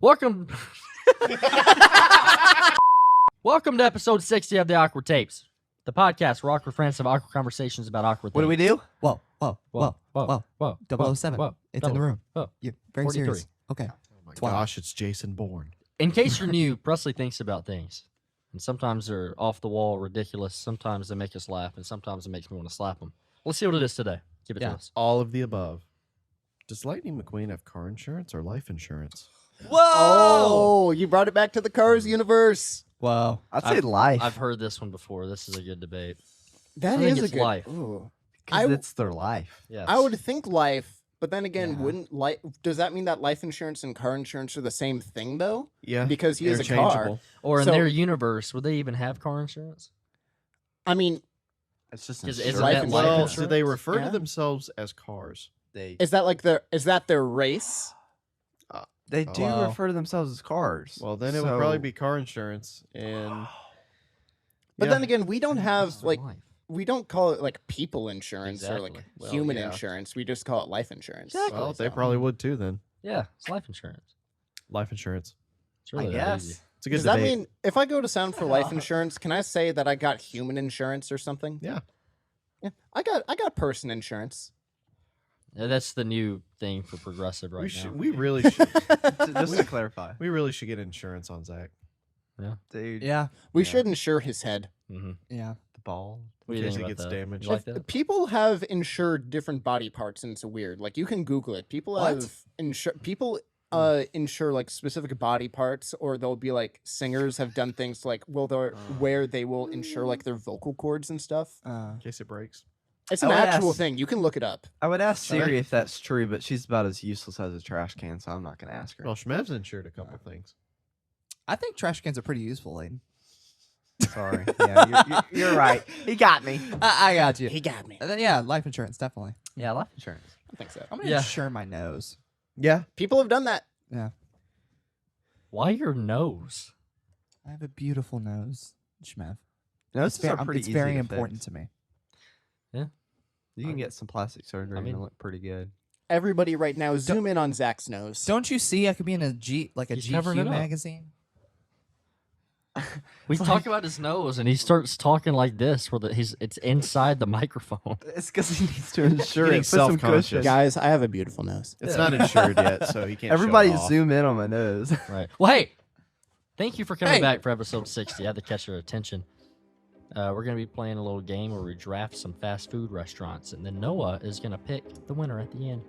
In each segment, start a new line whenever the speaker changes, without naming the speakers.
Welcome. Welcome to episode 60 of the Awkward Tapes, the podcast where awkward friends have awkward conversations about awkward things.
What do we do?
Whoa.
007.
It's in the room.
Whoa.
You're very
43.
serious. Okay.
Oh my
12.
gosh, it's Jason Bourne.
In case you're new, Presley thinks about things. And sometimes they're off the wall, ridiculous. Sometimes they make us laugh, and sometimes it makes me want to slap them. Let's see what it is today. Give it to us.
All of the above. Does Lightning McQueen have car insurance or life insurance?
Whoa! Oh, you brought it back to the Cars universe.
Whoa.
I'd say life.
I've heard this one before. This is a good debate.
That
I think
is a
it's
good
life.
Ooh.
Because it's their life.
Yes.
I would think life, but then again,
Yeah.
wouldn't life? Does that mean that life insurance and car insurance are the same thing though?
Yeah.
Because he is a car.
Interchangeable.
Or in
So-
their universe, would they even have car insurance?
I mean,
It's just
Is-
insurance.
isn't
Life
that
insurance.
life
Well,
insurance?
do they refer
Yeah.
to themselves as cars?
is that like their race?
They do
Wow.
refer to themselves as cars.
Well, then it would probably be car insurance. And
But
yeah.
then again, we don't have
It's
like
life.
we don't call it like people insurance or like
Exactly.
Well,
human
yeah.
insurance. We just call it life insurance.
Exactly.
well, they
So-
probably would too then.
Yeah, it's life insurance.
Life insurance.
It's really
I
that
guess.
easy.
It's a good
Does that
debate.
mean if I go to sound for life insurance, can I say that I got human insurance or something?
Yeah.
Yeah, I got person insurance.
Yeah, that's the new thing for progressive right now.
We really should.
Just to clarify,
We really should get insurance on Zach.
dude.
Yeah.
We
Yeah.
should insure his head.
Mm-hmm.
Yeah.
The ball.
What do
In
you
case
think
he
about
gets
that?
damaged.
You like that?
People have insured different body parts, and it's weird. Like you can Google it. People
What?
have insure like specific body parts, or they'll be like singers have done things to, like where they will insure like their vocal cords and stuff.
In case it breaks.
It's an
Oh,
actual
yes.
thing. You can look it up.
I would ask Siri if that's true, but she's about as useless as a trash can, so I'm not gonna ask her.
Well, Shmev's insured a couple things.
I think trash cans are pretty useful, Aiden.
Sorry. Yeah, you're right. He got me.
I got you.
He got me.
And then, yeah, life insurance, definitely.
Yeah, life insurance.
I think so.
I'm going to
Yeah.
insure my nose.
Yeah.
People have done that.
Yeah.
Why your nose?
I have a beautiful nose, Shmev.
Noses are pretty
it's
easy
very
to
important
fix.
to me.
You can get some plastic surgery and
mean-
it'll look pretty good.
Everybody, right now, zoom in on Zach's nose.
Don't you see I could be in a
He's covering
GQ
it up.
magazine?
We talk about his nose, and he starts talking like this, where it's inside the microphone.
It's because he needs to insure
Getting
it. Put some
self-conscious.
cushion.
Guys, I have a beautiful nose.
It's not insured yet, so he can't.
Everybody
show it off.
zoom in on my nose.
Right. Well, hey, thank you for coming
Hey.
back for episode 60. I had to catch your attention. We're going to be playing a little game where we draft some fast food restaurants, and then Noah is going to pick the winner at the end.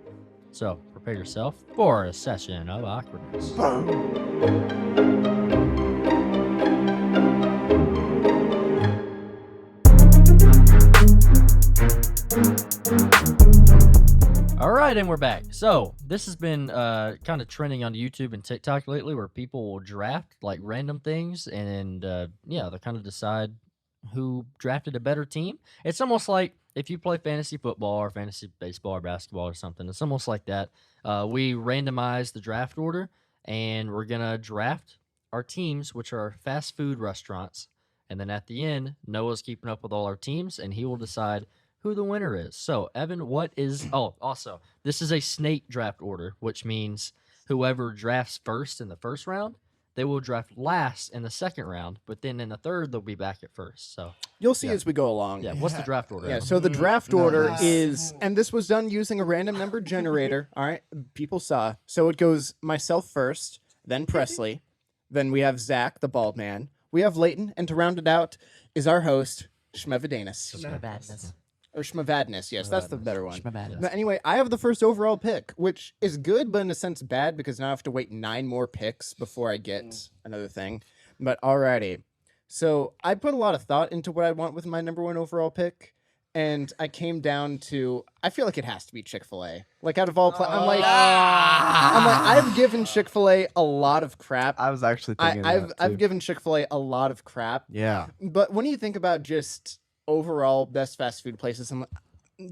So prepare yourself for a session of awkwardness. All right, and we're back. So this has been kind of trending on YouTube and TikTok lately, where people will draft like random things, and yeah, they kind of decide who drafted a better team. It's almost like if you play fantasy football or fantasy baseball or basketball or something. It's almost like that. We randomize the draft order, and we're gonna draft our teams, which are fast food restaurants. And then at the end, Noah's keeping up with all our teams, and he will decide who the winner is. So, Evan, what is... Oh, also, this is a snake draft order, which means whoever drafts first in the first round, they will draft last in the second round, but then in the third, they'll be back at first. So,
You'll see
Yeah.
as we go along.
yeah, what's the draft order?
Yeah,
Evan?
so the draft order
Nice.
is, and this was done using a random number generator. All right, people saw. So it goes myself first, then Presley, then we have Zach, the bald man. We have Leighton, and to round it out is our host, Shmevadanis. Or Shmevadness, yes, that's the better one.
Shmevadness.
But anyway, I have the first overall pick, which is good, but in a sense bad because now I have to wait 9 more picks before I get another thing. But alrighty. So I put a lot of thought into what I want with my number 1 overall pick, and I came down to I feel like it has to be Chick-fil-A. Like out of all, I've given Chick-fil-A a lot of crap.
I was actually thinking
I've given Chick-fil-A a lot of crap.
Yeah.
But when you think about just overall best fast food places, I'm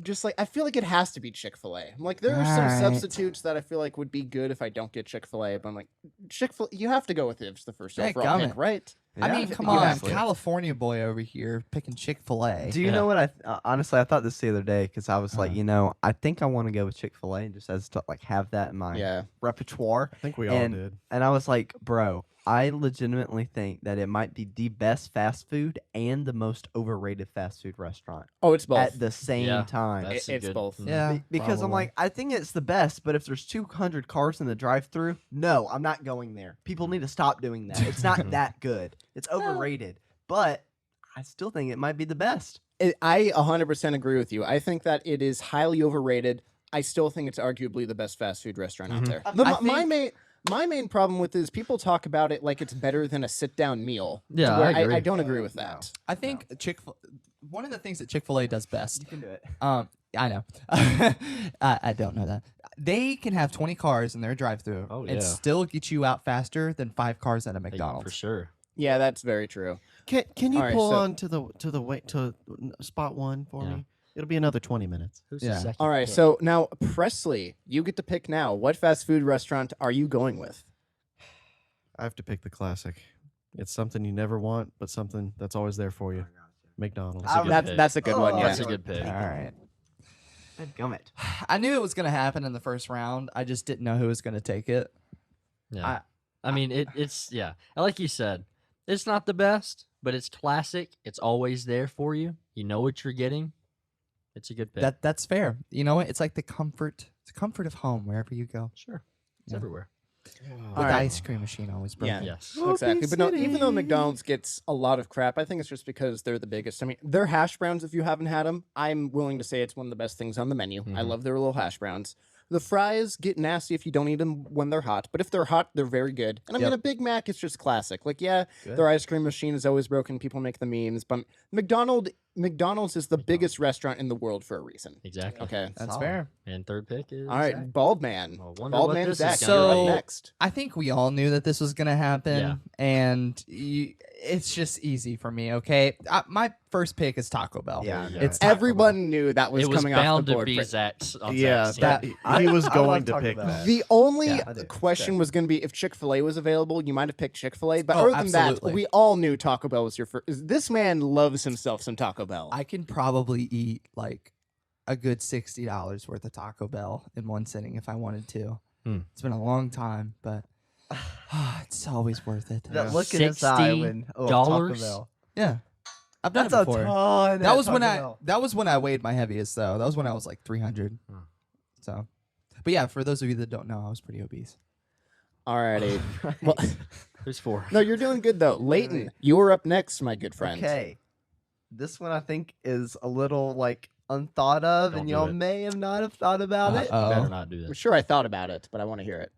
just like I feel like it has to be Chick-fil-A. I'm like there are some
Alright.
substitutes that I feel like would be good if I don't get Chick-fil-A, but I'm like Chick-fil-A, you have to go with it if it's the first overall
Dadgummit.
pick, right?
I
Yeah,
mean, come
you
on,
have to.
California boy over here picking Chick-fil-A.
Do you know what honestly, I thought this the other day because I was like, I think I want to go with Chick-fil-A and just as to like have that in my
Yeah.
repertoire.
I think we all
and,
did.
And I was like, bro, I legitimately think that it might be the best fast food and the most overrated fast food restaurant
Oh, it's both.
at the same
Yeah,
time.
That's
It's
good.
both.
Yeah,
Because I'm
probably.
like, I think it's the best, but if there's 200 cars in the drive-through, no, I'm not going there. People need to stop doing that. It's not that good. It's overrated, but I still think it might be the best.
I 100% agree with you. I think that it is highly overrated. I still think it's arguably the best fast food restaurant out there. My main problem with it is people talk about it like it's better than a sit-down meal.
Yeah,
to where
I agree.
I don't agree with that.
I think one of the things that Chick-fil-A does best.
You can do it.
I know. I don't know that. They can have 20 cars in their drive-through
Oh,
and
yeah.
still get you out faster than 5 cars at a
Hey,
McDonald's.
for sure.
Yeah, that's very true.
Can you
All right,
pull
so-
on to the spot one for
Yeah.
me? It'll be another 20 minutes.
Who's
Yeah.
the second?
All right,
pick?
so now Presley, you get to pick now. What fast food restaurant are you going with?
I have to pick the classic. It's something you never want, but something that's always there for you. McDonald's.
That's a good pick.
That's a good one.
Oh,
Yeah.
That's a good pick.
All right.
Gummit.
I knew it was going to happen in the first round. I just didn't know who was going to take it.
Yeah. I mean, it's yeah. Like you said, it's not the best, but it's classic. It's always there for you. You know what you're getting. It's a good pick.
That's fair. You know what? It's like the comfort of home wherever you go.
Sure. It's
Yeah.
everywhere.
But
All
the
right.
ice cream machine always broke.
Yeah.
Yes.
Exactly. But no, even though McDonald's gets a lot of crap, I think it's just because they're the biggest. I mean, their hash browns, if you haven't had them, I'm willing to say it's one of the best things on the menu. I
Mhm.
love their little hash browns. The fries get nasty if you don't eat them when they're hot, but if they're hot, they're very good. And I mean,
Yep.
a Big Mac is just classic. Like, yeah,
Good.
their ice cream machine is always broken. People make the memes, but McDonald's is the biggest restaurant in the world for a reason.
Exactly.
Okay.
That's
Solid.
fair.
And third pick is
All right,
Zach.
Bald Man.
Well, wonder
Bald
what
Man
this
Zach,
is
you're
gonna
up
be.
next.
I think we all knew that this was going to happen,
Yeah.
and it's just easy for me, okay? My first pick is Taco Bell.
Yeah,
Yeah.
It's Taco
Everyone knew that was
It was
coming off
bound
the
to
board.
be
for-
Zach's. On
Yeah,
Zach's
that
team.
he was
I
going
love
to
Taco
pick
Bell.
that.
The only
Yeah,
I do.
question was going to be if Chick-fil-A was available, you might have picked Chick-fil-A. But
Oh,
other than
absolutely.
that, we all knew Taco Bell was your first. This man loves himself some Taco Bell.
I can probably eat like a good $60 worth of Taco Bell in one sitting if I wanted to.
Hmm.
It's been a long time, but it's always worth it.
That look in his eye when Taco
$60?
Bell.
Yeah, I've done
That's
it
a
before.
ton.
That
at
was when
Taco
I
Bell.
that was when I weighed my heaviest though. That was when I was like 300.
Hmm.
So, but yeah, for those of you that don't know, I was pretty obese.
Alrighty. Well,
Who's four?
no, you're doing good though. Leighton, you are up next, my good friend.
Okay. This one I think is a little like unthought of,
Don't
and
do
y'all
it.
may have not have thought about it.
Uh-oh.
Better not do
I'm
that.
sure I thought about it, but I want to hear it.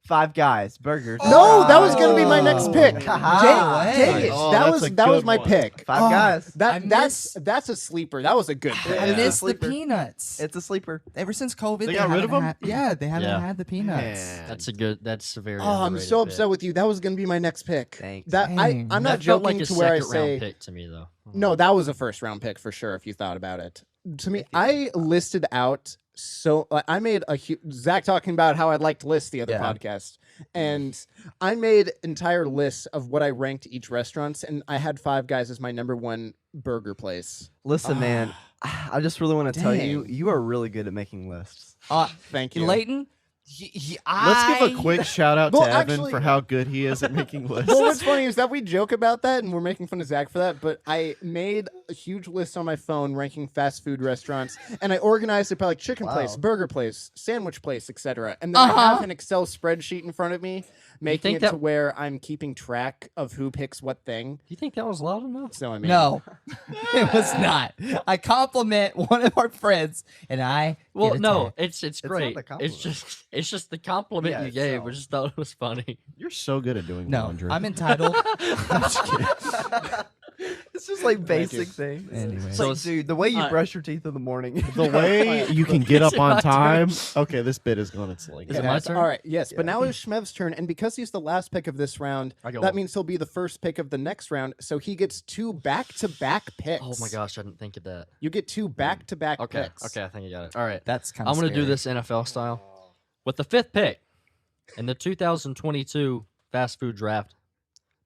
Five Guys burgers.
No, that was going to be my next
Oh.
pick.
Haha.
Dang it.
Oh,
that
that's
was
a
that was
good
my
one.
pick.
Five Guys.
That's a sleeper. That was a good pick.
I
Yeah.
miss the
Sleeper.
peanuts.
It's a sleeper.
Ever since COVID,
They got rid of
haven't
'em?
had- yeah, they haven't
Yeah.
had the peanuts.
Man.
That's a very.
Oh, I'm
underrated
so
pick.
upset with you. That was going to be my next pick.
Thanks.
That
Dang.
I'm
That
not
felt
joking
like a
to where I
second
say
round pick to me though.
no. That was a first round pick for sure. If you thought about it, to me, I listed out so I made a Zach talking about how I'd like to list the other
Yeah.
podcast, and I made entire lists of what I ranked each restaurants, and I had Five Guys as my number one burger place.
Listen, man, I just really want to tell you,
Dang.
you are really good at making lists.
Thank you.
Leighton,
Let's give a quick shout out
Well,
to Evan
actually-
for how good he is at making lists.
Well, what's funny is that we joke about that and we're making fun of Zach for that, but I made a huge list on my phone ranking fast food restaurants, and I organized it by like chicken place,
Wow.
burger place, sandwich place, etc. And then I
Uh-huh.
have an Excel spreadsheet in front of me, making
think
it
that-
to where I'm keeping track of who picks what thing.
Do you think that was loud enough?
So I mean,
No, it was not. I compliment one of our friends, and I
Well,
get
no,
attacked.
it's
not
great.
the
It's
compliment.
just the compliment
Yeah,
you gave. I
itself.
just thought it was funny.
You're so good at doing
No,
laundry.
I'm entitled. I'm just kidding.
It's just like
Thank you.
basic things.
Anyway.
It's
So
like,
it's-
dude, the way you
uh,
brush your teeth in the morning.
the way you can get
Is
up
it
on
my turn?
time. Okay, this bit is going to sling.
Is it
Yeah,
my
so-
turn?
All right, yes, but now it's Shmev's turn, and because he's the last pick of this round,
I go
that
on.
means he'll be the first pick of the next round, so he gets two back-to-back picks.
Oh my gosh, I didn't think of that.
You get two back-to-back
Okay,
picks.
okay, I think I got it. All right,
That's kind
I'm
of.
gonna do this NFL style with the fifth pick in the 2022 fast food draft.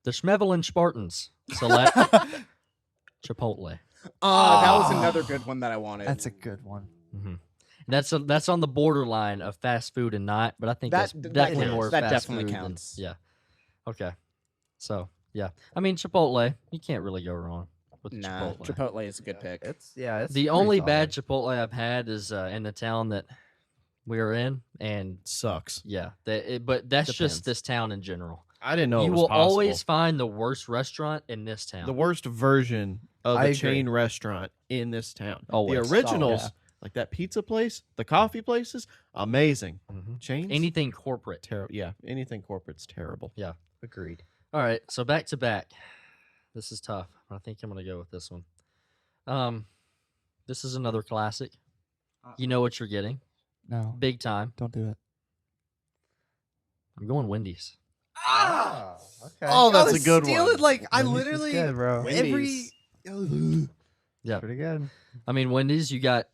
The Schmevelin Spartans select Chipotle.
That was another good one that I wanted.
That's a good one.
Hmm That's on the borderline of fast food and not, but I think
That-
that's
that
definitely
counts.
more
That
fast
definitely
food than-
counts.
yeah. Okay. So yeah, I mean Chipotle, you can't really go wrong with
Nah,
Chipotle.
Chipotle is a good pick.
It's
The
pretty
only
solid.
bad Chipotle I've had is in the town that we are in, and
Sucks.
yeah, but that's
Depends.
just this town in general.
I didn't know
You
it was
will
possible.
always find the worst restaurant in this town.
The worst version of
I
a
agree.
chain restaurant in this town.
Always.
The originals,
Yeah.
like that pizza place, the coffee places, amazing.
Mhm.
Chains,
Anything corporate.
terrible. Yeah, anything corporate's terrible.
Agreed.
All right, so back to back. This is tough. I think I'm gonna go with this one. This is another classic. You know what you're getting,
No,
big time.
don't do it.
I'm going Wendy's.
Okay.
Oh, that's
I
a
was
good
stealing,
one.
Like I
Wendy's is
literally
good, bro.
every.
Yeah,
Pretty good.
I mean Wendy's. You got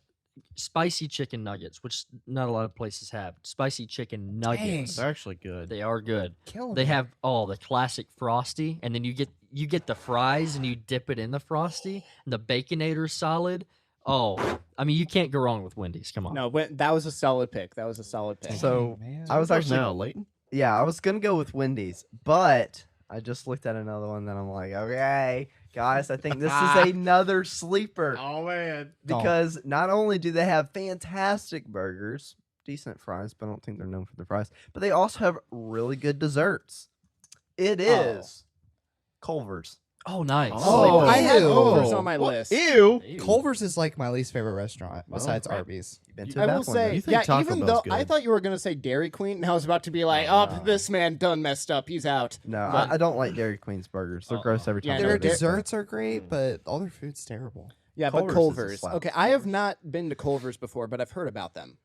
spicy chicken nuggets, which not a lot of places have. Spicy chicken nuggets.
They're actually good.
They are good.
Killing
They
me.
have the classic frosty, and then you get the fries and you dip it in the frosty. And the baconator's solid. Oh, I mean you can't go wrong with Wendy's. Come on.
No, that was a solid pick. That was a solid pick.
So,
man.
I was actually
now, Leighton.
Yeah, I was gonna go with Wendy's, but I just looked at another one that I'm like, okay, guys, I think this is another sleeper
Oh man.
because not only do they have fantastic burgers, decent fries, but I don't think they're known for their fries, but they also have really good desserts. It is Culver's.
Oh, nice.
Oh,
I had
ew.
Culver's on my list.
Ew.
Culver's is like my least favorite restaurant
Well,
besides
right.
Arby's.
You've been to
I
a
will
bad one,
say,
You think
yeah,
Taco
even
Bell's
though I
good.
thought you were going to say Dairy Queen, and I was about to be like,
No.
oh, this man done messed up. He's out.
No,
But-
I don't like Dairy Queen's burgers. They're gross every
Yeah,
time.
no,
I
Their
do it.
desserts are great, but all their food's terrible.
Yeah,
Culver's is
but
a
Culver's.
slap.
Okay, I have not been to Culver's before, but I've heard about them.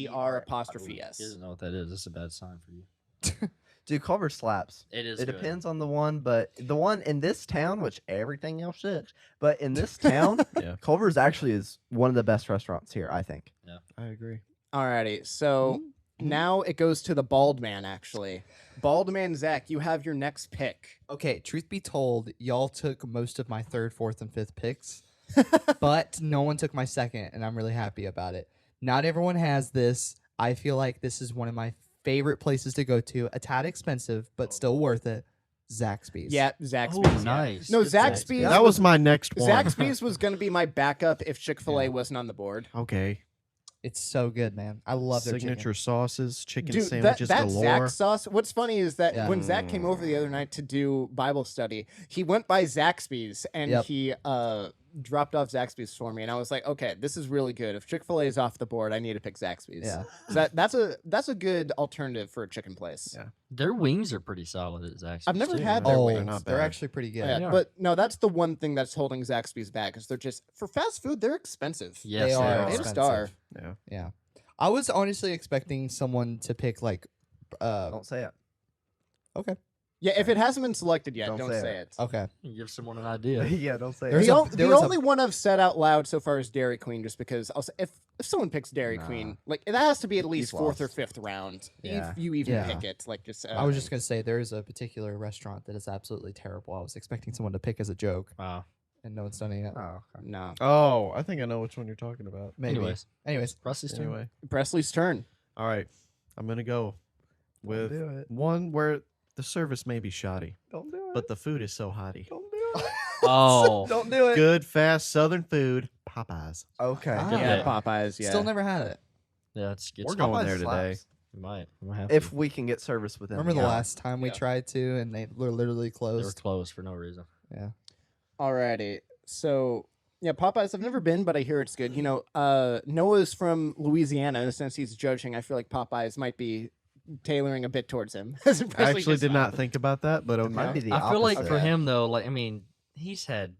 Culver apostrophe
He
S.
doesn't know what that is. This is a bad sign for you.
Dude, Culver's slaps.
It is.
It
good.
depends on the one, but the one in this town, which everything else sucks, but in this town,
Yeah.
Culver's actually is one of the best restaurants here, I think.
I agree.
Alrighty, so now it goes to the bald man, actually. Bald man Zach, you have your next pick.
Okay, truth be told, y'all took most of my third, fourth, and fifth picks, but no one took my second, and I'm really happy about it. Not everyone has this. I feel like this is one of my favorite places to go to. A tad expensive, but still worth it. Zaxby's.
Yeah,
Oh,
Zaxby's. yeah.
nice.
No,
Good
Zaxby's.
That was my next one.
Zaxby's was going to be my backup if Chick-fil-A wasn't on the board.
Okay.
It's so good, man. I love their
Signature sauces, chicken
Dude,
sandwiches
that
galore.
Zach sauce. What's funny is that
Yeah.
when Zach came over the other night to do Bible study, he went by Zaxby's and
Yep.
he dropped off Zaxby's for me, and I was like, okay, this is really good. If Chick-fil-A is off the board, I need to pick Zaxby's.
Yeah.
So that's a good alternative for a chicken place.
Yeah.
Their wings are pretty solid at Zaxby's.
I've never
too.
had their
Oh,
wings.
They're not
they're
bad.
actually pretty good.
Yeah,
They are.
but no, that's the one thing that's holding Zaxby's back is they're just for fast food. They're expensive.
Yes,
They
they
are
are.
They have a
expensive.
star.
Yeah.
Yeah. I was honestly expecting someone to pick like
Don't say it.
okay.
Yeah, if it hasn't been selected yet,
Don't
don't
say
say
it.
it.
Okay.
Give someone an idea.
Yeah, don't say
There's
it.
The,
a-
on-
there
the
was a-
only one I've said out loud so far is Dairy Queen, just because I'll say if someone picks Dairy
Nah.
Queen, like that has to be at least
You've
fourth or
lost.
fifth round.
Yeah.
If you even
Yeah.
pick it, like just.
I was just gonna say there is a particular restaurant that is absolutely terrible. I was expecting someone to pick as a joke,
Wow.
and no one's done it yet.
Oh, okay.
no.
Oh, I think I know which one you're talking about.
Maybe.
Anyways,
Anyways,
Rusty's turn.
Anyway.
Presley's turn.
All right. I'm going to go with
do it.
one where the service may be shoddy,
Don't do it.
but the food is so hotty.
Don't do it.
Oh,
Don't do it.
Good, fast Southern food, Popeyes.
Okay.
Ah.
Good
Yeah,
pick.
Popeyes. Yeah.
still never had it.
yeah, it's
We're going
Popeyes
there today.
slaps.
We might. We might have
If
to.
we can get service within.
Remember the
hour.
last time we
Yeah.
tried to, and they were literally
They were
closed.
closed for no reason.
Yeah.
Alrighty. So yeah, Popeyes. I've never been, but I hear it's good. You know, Noah's from Louisiana. Since he's judging, I feel like Popeyes might be tailoring a bit towards him.
I actually did not think about that, but
It
okay.
might be the
I feel like
opposite.
for him though, like I mean, he's had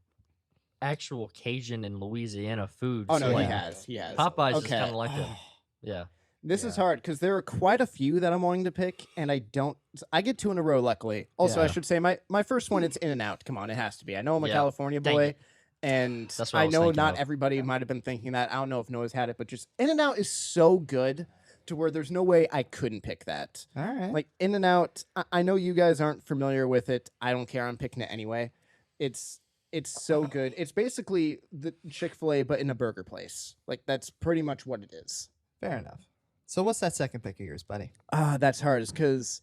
actual Cajun and Louisiana food.
Oh no,
so,
he
like,
has. He has.
Popeyes is
Okay.
kind of like a yeah.
This is
Yeah.
hard because there are quite a few that I'm wanting to pick, and I don't. I get two in a row, luckily. Also, I
Yeah.
should say my first one. It's In-N-Out. Come on, it has to be. I know I'm a
Yeah.
California
Dang
boy,
it.
and
That's what I
I
was
know
thinking
not
of.
everybody might have been thinking that. I don't know if Noah's had it, but just In-N-Out is so good. to where there's no way I couldn't pick that.
All right.
Like In-N-Out, I know you guys aren't familiar with it. I don't care. I'm picking it anyway. It's so good. It's basically the Chick-fil-A, but in a burger place. Like, that's pretty much what it is.
Fair enough. So what's that second pick of yours, buddy?
That's hard, because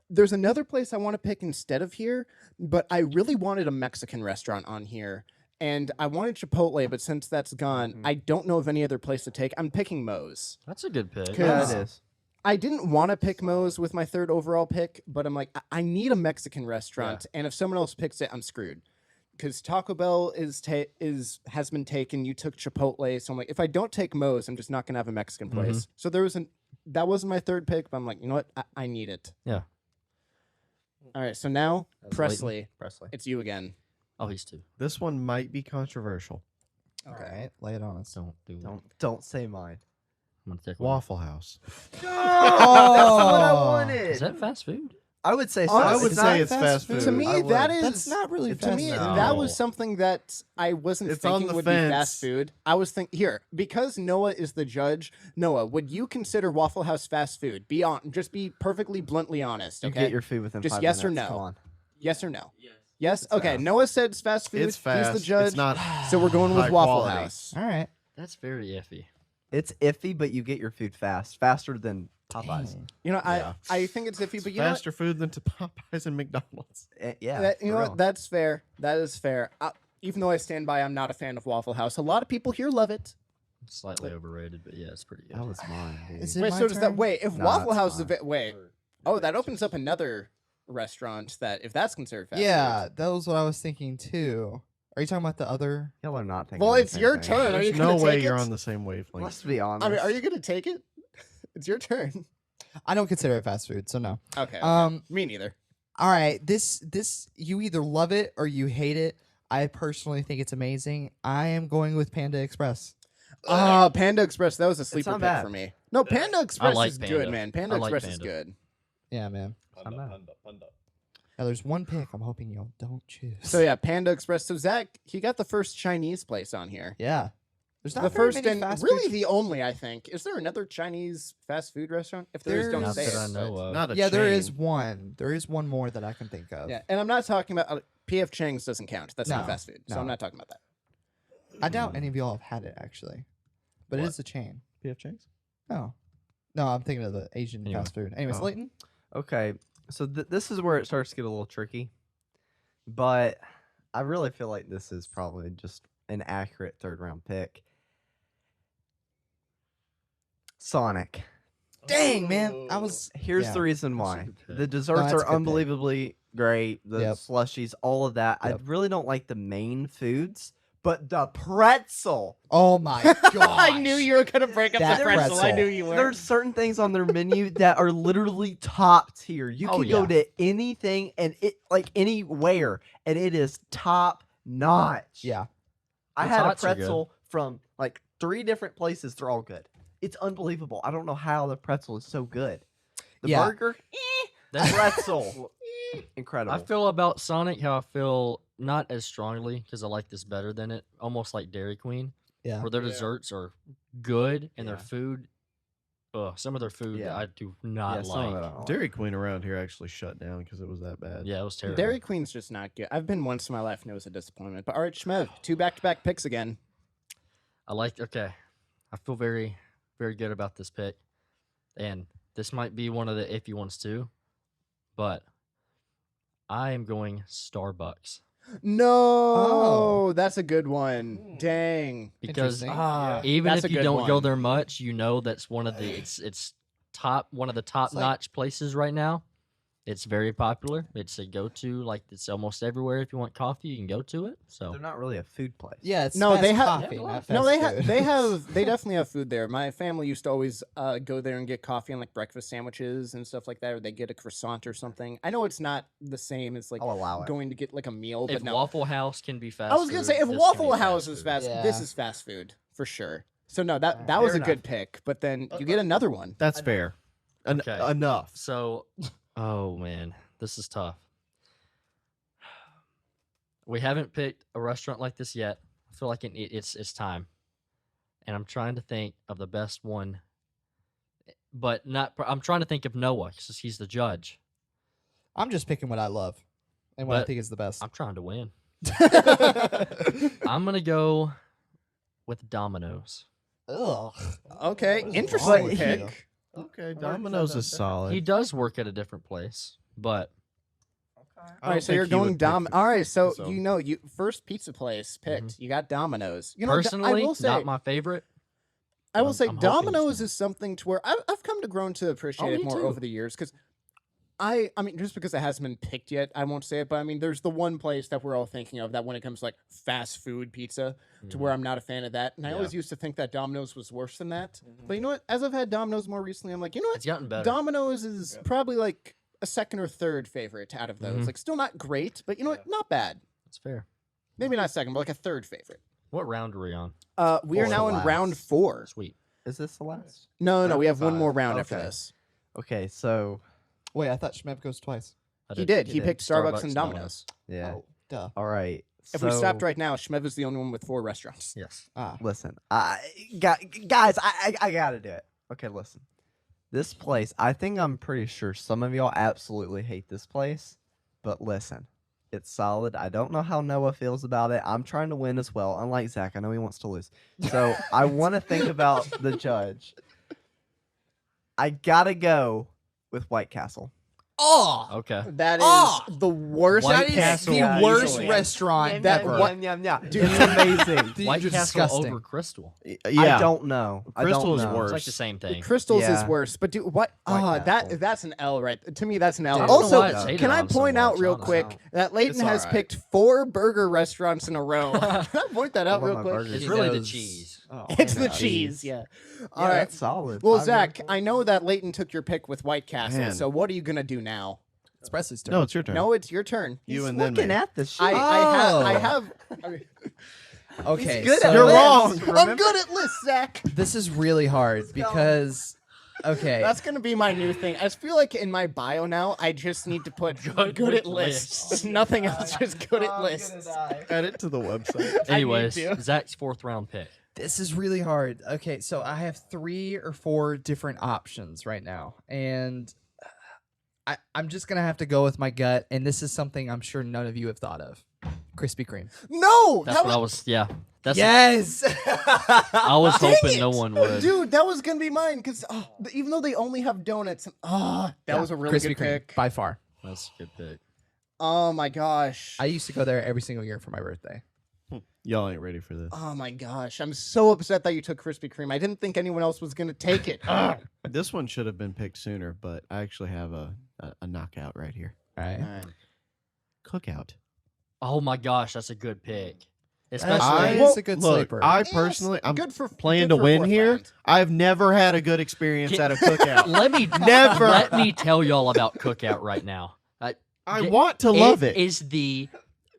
there's another place I want to pick instead of here, but I really wanted a Mexican restaurant on here, and I wanted Chipotle, but since that's gone, I don't know of any other place to take. I'm picking Moe's.
That's a good pick.
Yeah,
it is.
I didn't want to pick Moe's with my third overall pick, but I'm like, I need a Mexican restaurant, and if someone else picks it, I'm screwed. Because Taco Bell has been taken. You took Chipotle, so I'm like, if I don't take Moe's, I'm just not gonna have a Mexican place. So that wasn't my third pick, but I'm like, you know what, I need it.
Yeah.
All right, so now
That's
Presley,
Presley.
it's you again.
Oh, he's 2.
This one might be controversial.
All right. Lay it on us.
Don't do that.
Don't say mine.
I'm gonna take one.
Waffle House.
That's what I
Oh.
wanted.
Is that fast food?
I would say so.
I would
It's
say
not
it's fast food.
To me,
I would.
that is
That's not really
to
fast
me
food.
that was
No.
something that I wasn't
It's on
thinking
the
would be fast
fence.
food. I was thinking here, because Noah is the judge. Noah, would you consider Waffle House fast food? Just be perfectly bluntly honest.
You
Okay,
get your food within
Just
5
yes or
minutes.
no.
Come on.
yes or no? Yes. Okay.
fast.
Noah said it's fast food.
It's fast.
He's the judge.
It's not.
So we're going with
high
Waffle
quality.
House.
All right.
That's very iffy.
It's iffy, but you get your food faster than Popeyes.
Dang.
You know,
Yeah.
I think it's iffy, but you know what?
Faster food than to Popeyes and McDonald's.
Yeah,
You know
for
what?
real.
That's fair. That is fair. Even though I stand by, I'm not a fan of Waffle House. A lot of people here love it.
Slightly overrated, but yeah, it's pretty good.
That was mine. Dude.
Is it
Wait,
my
so does that?
turn?
Wait, if
No,
Waffle
it's
House is
fine.
wait, oh, that opens up another restaurant that if that's considered fast
Yeah,
food.
that was what I was thinking too. Are you talking about the other?
Y'all are not thinking.
Well,
of the
it's
same
your
thing.
turn. Are you
There's
gonna
no way
take
you're
it?
on the same wavelength.
Let's be honest.
I mean, are you gonna take it? It's your turn.
I don't consider it fast food, so no.
Okay. Me neither.
All right, this you either love it or you hate it. I personally think it's amazing. I am going with Panda Express.
Panda Express. That was a sleeper
not
pick
bad.
for me. No, Panda Express
like
is
Panda.
good, man. Panda
I like
Express is
Panda.
good.
Yeah, man.
I'm not.
Now there's one pick I'm hoping y'all don't choose.
So yeah, Panda Express. So Zach, he got the first Chinese place on here.
yeah. There's not
The
very
first
many
and
fast
really
food-
the only, I think. Is there another Chinese fast food restaurant? If there is, don't
Not
say
that
it.
I know
but-
of.
Not a
Yeah, there is
chain.
one. There is one more that I can think of.
Yeah, and I'm not talking about P.F. Chang's doesn't count. That's not
No,
fast food. So
no.
I'm not talking about that.
I doubt any of y'all have had it actually, but it
What?
is a chain.
PF Chang's?
Oh, no, I'm thinking of the Asian
Anyway.
fast food. Anyways,
Oh.
Leighton.
Okay, so this is where it starts to get a little tricky, but I really feel like this is probably just an accurate third round pick. Sonic.
Dang, man, I was.
Here's
Yeah.
the reason
That's a
why.
good pick.
The desserts
that's a
are
good pick.
unbelievably great. The
Yep.
slushies, all of that. I
Yep.
really don't like the main foods, but the pretzel.
Oh my gosh!
I knew you were gonna break up
That
the pretzel. I
pretzel.
knew you were.
There's certain things on their menu that are literally top tier. You
Oh,
can go
yeah.
to anything and it like anywhere, and it is top notch.
Yeah.
I
The
had a
tots are good.
pretzel from like 3 different places. They're all good. It's unbelievable. I don't know how the pretzel is so good. The
Yeah.
burger,
That's
pretzel, incredible.
I feel about Sonic how I feel not as strongly because I like this better than it. Almost like Dairy Queen,
Yeah.
where their desserts are good and their
Yeah.
food. Some of their food
Yeah.
I do not
some of
like.
it I don't like.
Dairy Queen around here actually shut down because it was that bad.
Yeah, it was terrible.
Dairy Queen's just not good. I've been once in my life and it was a disappointment. But all right, Shmev, 2 back-to-back picks again.
I like. Okay, I feel very, very good about this pick, and this might be one of the iffy ones too, but I am going Starbucks
No,
Oh.
that's a good one. Dang.
because
Interesting.
even
That's
if
a
you
good
don't go
one.
there much, you know that's one of the it's one of the top
like-
notch places right now. It's very popular. It's a go to. Like it's almost everywhere. If you want coffee, you can go to it. So
They're not really a food place.
Yeah. It's
No,
fast
they have-
coffee, not fast
No, they
food.
they definitely have food there. My family used to always go there and get coffee and like breakfast sandwiches and stuff like that, or they get a croissant or something. I know it's not the same as like
I'll allow it.
going to get like a meal,
if
but no.
Waffle House can be fast,
I was gonna say if
food, this can
Waffle
be
House
fast
is
food.
fast,
Yeah.
this is fast food for sure. So no, that was
Fair
a good
enough.
pick. But then you get another one.
That's fair.
Okay.
Enough.
So, oh man, this is tough. We haven't picked a restaurant like this yet. I feel like it's time, and I'm trying to think of the best one. but not. I'm trying to think of Noah because he's the judge.
I'm just picking what I love and what I
But
think is the best.
I'm trying to win. I'm gonna go with Domino's.
Ugh.
Okay,
What is
interesting
wrong with
pick.
you?
Okay, Domino's is solid.
He does work at a different place, but
All right, so you're going Dom. All right, so you first pizza place picked. You got Domino's. You know, I
personally,
will say,
not my favorite.
I will say
I'm hoping it's
Domino's
not.
is something to where I've come to grow to appreciate it
me
more
too.
over the years because I mean just because it hasn't been picked yet, I won't say it, but I mean there's the one place that we're all thinking of that when it comes to like fast food pizza to where I'm not a fan of that, and I always used to think that Domino's was worse than that. But you know what? As I've had Domino's more recently, I'm like, you know what?
It's gotten better.
Domino's is probably like a second or third favorite out of those. Like still not great, but you know what? Not bad.
That's fair.
Maybe not second, but like a third favorite.
What round are we on?
We are
Four.
now in round 4.
Sweet.
Is this the last?
No, we have one more
Five.
round after
Okay.
this.
Okay, so
Wait, I thought Schmeb goes twice.
I
He did. He
did.
picked Starbucks and Domino's.
yeah.
Oh, duh.
All right.
If we stopped right now, Schmev is the only one with 4 restaurants.
Yes.
Ah.
Listen, guys, I gotta do it. Okay, listen. This place, I think I'm pretty sure some of y'all absolutely hate this place, but listen, it's solid. I don't know how Noah feels about it. I'm trying to win as well, unlike Zach. I know he wants to lose. So I want to think about the judge. I gotta go with White Castle.
Oh,
Okay.
That is
Ah!
the worst.
White
that is
Castle
the
Yeah,
worst
easily.
restaurant
That
ever.
what-
Dude, it's amazing.
Dude,
White
you're
Castle
disgusting.
over Crystal.
I don't know.
Crystal
I
is
don't know.
worse.
It's like the same thing.
Crystals is
Yeah.
worse, but dude, what?
White Castle.
That's an L, right? To me, that's an L.
I don't know
Also,
why it's hated
can I
on so
point out
much,
real
honestly.
quick that Leighton
It's
has
alright.
picked 4 burger restaurants in a row? Can I point that out
I love
real
my
quick?
burgers.
It's
He
really the
goes-
cheese.
Oh,
It's the
yeah.
cheese, yeah.
Yeah,
All right.
that's solid.
Well,
I'm
Zach,
gonna-
I know that Leighton took your pick with White Castle,
Man.
so what are you gonna do now?
It's Presley's turn.
No, it's your turn.
No, it's your turn.
you
He's
and then
looking
me.
at the shit.
I have. I mean,
Okay,
good
so
at
You're
lists,
wrong.
I'm
remember?
good at lists, Zach.
this is really hard because okay,
That's gonna be my new thing. I feel like in my bio now, I just need to put good
with
at lists. Nothing else, just good at lists.
Add it to the website.
Anyways,
to.
Zach's 4th round pick.
this is really hard. Okay, so I have 3 or 4 different options right now, and I'm just gonna have to go with my gut. And this is something I'm sure none of you have thought of: Krispy Kreme.
No,
That's
that
what I
was,
was. Yeah. That's.
Yes.
I was
Dang
hoping no
it!
one would.
dude. That was gonna be mine because even though they only have donuts, that
Yeah,
was a really
Krispy
good
Kreme
pick.
by far.
That's a good pick.
Oh my gosh.
I used to go there every single year for my birthday.
Y'all ain't ready for this.
Oh my gosh. I'm so upset that you took Krispy Kreme. I didn't think anyone else was gonna take it. Ugh.
This one should have been picked sooner, but I actually have a knockout right here.
All right.
Alright.
Cookout.
Oh my gosh, that's a good pick.
That
Especially.
is a good
look,
sleeper.
I
Yes,
personally, I'm
good for
playing
good
to
for
win
fourth
here.
round.
I've never had a good experience at a cookout.
let me
Never.
Let me tell y'all about Cookout right now.
I want to love it.
Is the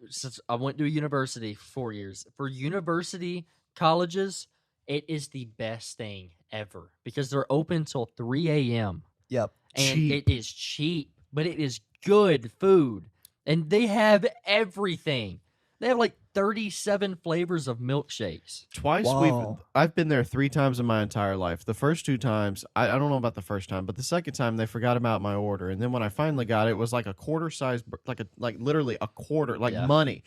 since I went to a university for 4 years. For university colleges, it is the best thing ever because they're open till 3 a.m.
Yep.
and
Cheap.
it is cheap, but it is good food, and they have everything. They have like 37 flavors of milkshakes.
Twice
Wow.
I've been there 3 times in my entire life. The first 2 times, I don't know about the first time, but the second time they forgot about my order, and then when I finally got it, it was like a quarter size, like literally a quarter, like
Yeah.
money,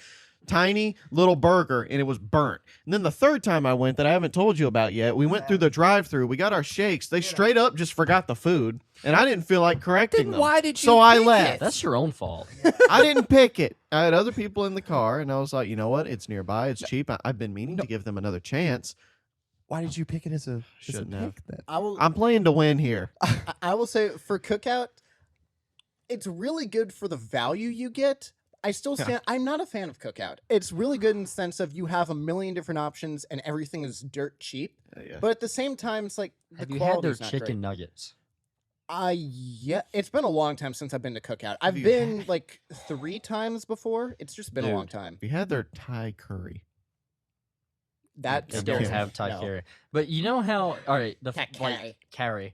tiny little burger, and it was burnt. And then the third time I went that I haven't told you about yet, we went through the drive-through, we got our shakes, they straight up just forgot the food, and I didn't feel like correcting
Then
them.
why did you
So I
pick
left.
it?
That's your own fault.
I didn't pick it. I had other people in the car, and I was like, you know what? It's nearby. It's cheap. I've been meaning to give them another chance.
Why did you pick it as a
Shouldn't have.
pick then?
I'm playing to win here.
I will say for Cookout, it's really good for the value you get. I still stand. I'm not a fan of Cookout. It's really good in the sense of you have a million different options and everything is dirt cheap.
Yeah.
But at the same time, it's like the
Have you had their
quality's not
chicken
great.
nuggets?
Yeah, it's been a long time since I've been to Cookout. I've
you
been like 3 times before. It's just been a
Dude.
long time.
We had their Thai curry.
That
They
still
don't
Okay.
have Thai
no.
curry. But you know how? All right, the
Thai
like curry.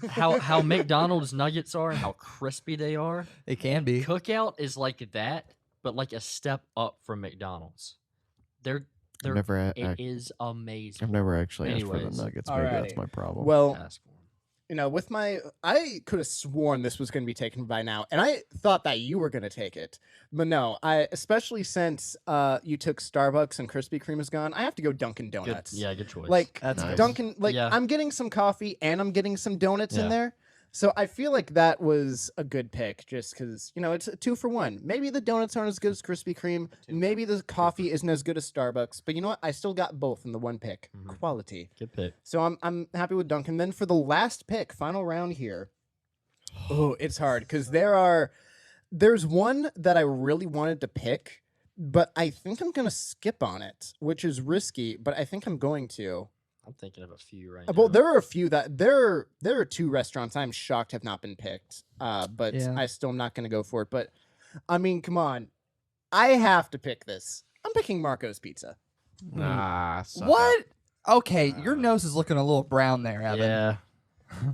How McDonald's nuggets are and how crispy they are.
It can be.
Cookout is like that, but like a step up from McDonald's. They're
I've never,
it is amazing.
I've never actually asked for
Anyways,
the nuggets. Maybe that's
alrighty.
my problem.
Well,
Ask for 'em.
with I could have sworn this was going to be taken by now, and I thought that you were going to take it, but no. Especially since you took Starbucks and Krispy Kreme is gone, I have to go Dunkin'
Good,
Donuts.
yeah, good choice.
Like
That's
Nice.
Dunkin', like
Yeah.
I'm getting some coffee and I'm getting some donuts in
Yeah.
there. So I feel like that was a good pick just because, it's a 2-for-1. Maybe the donuts aren't as good as Krispy Kreme. Maybe the coffee isn't as good as Starbucks. But you know what? I still got both in the one pick.
Mhm.
Quality.
good pick.
So I'm happy with Dunkin'. Then for the last pick, final round here. Oh, it's hard because there's one that I really wanted to pick, but I think I'm going to skip on it, which is risky, but I think I'm going to.
I'm thinking of a few right
Well,
now.
there are a few that there are 2 restaurants I'm shocked have not been picked. But
Yeah.
I still am not going to go for it. But I mean, come on, I have to pick this. I'm picking Marco's Pizza.
Nah. suck
What? Okay, your nose is looking a little brown there, Evan.
Yeah,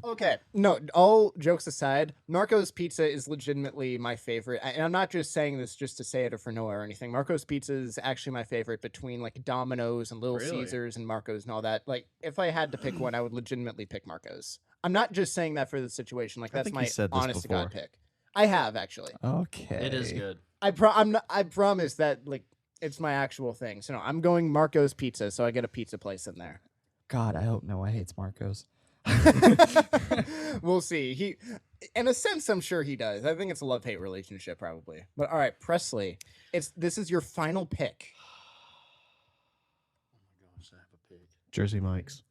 Okay, no, all jokes aside, Marco's Pizza is legitimately my favorite. And I'm not just saying this just to say it or for Noah or anything. Marco's Pizza is actually my favorite between like Domino's and Little
Really?
Caesars and Marco's and all that. Like, if I had to pick one, I would legitimately pick Marco's. I'm not just saying that for the situation. Like,
I
that's
think you
my
said this
honest to God
before.
pick. I have actually.
Okay.
it is good.
I promise that like it's my actual thing. So no, I'm going Marco's Pizza, so I get a pizza place in there.
God, I hope Noah hates Marcos.
We'll see. He, in a sense, I'm sure he does. I think it's a love-hate relationship, probably. But all right, Presley, this is your final pick.
Oh my gosh, I have a pig.
Jersey Mike's.